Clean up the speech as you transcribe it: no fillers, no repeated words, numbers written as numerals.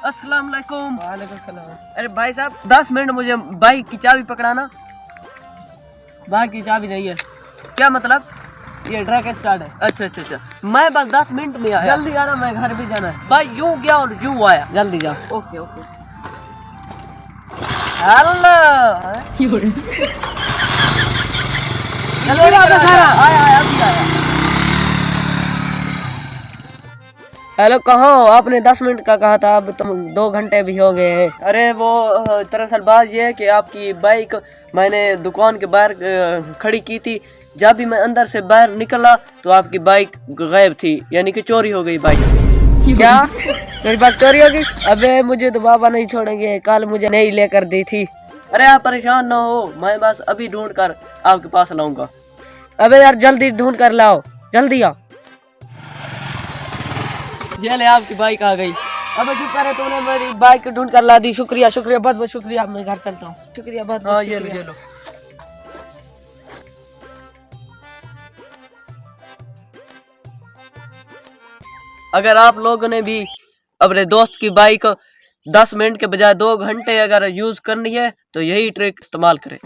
अस्सलाम वालेकुम। वालेकुम सलाम। अरे भाई साहब 10 मिनट मुझे बाइक की चाबी पकड़ाना। बाइक की चाबी नहीं है। क्या मतलब? ये ट्रक स्टार्ट है। अच्छा अच्छा अच्छा, मैं बस 10 मिनट में आया। जल्दी आना, मैं घर भी जाना है। भाई यूं गया और यूं आया। जल्दी जाओ। Okay okay. हेलो आया आया अभी आया। हेलो, कहाँ हो? आपने 10 मिनट का कहा था, अब तुम 2 घंटे भी हो गए हैं। अरे वो दरअसल बात ये है कि आपकी बाइक मैंने दुकान के बाहर खड़ी की थी। जब भी मैं अंदर से बाहर निकला तो आपकी बाइक गायब थी, यानी कि चोरी हो गई बाइक। क्या मेरी बाइक चोरी होगी? अबे मुझे तो बाबा नहीं छोड़ेंगे, कल मुझे नहीं लेकर दी थी। अरे आप परेशान ना हो, मैं बस अभी ढूंढ कर आपके पास लाऊंगा। अबे यार जल्दी ढूंढ कर लाओ, जल्दी आओ। ये ले आपकी बाइक आ गई। अबे शुक्र है तूने मेरी बाइक ढूंढ कर ला दी। शुक्रिया शुक्रिया, बहुत बहुत शुक्रिया। मैं घर चलता हूँ। शुक्रिया, बहुत हाँ बहुत ये लो शुक्रिया। ये लो। अगर आप लोगों ने भी अपने दोस्त की बाइक 10 मिनट के बजाय 2 घंटे अगर यूज करनी है तो यही ट्रिक इस्तेमाल करें।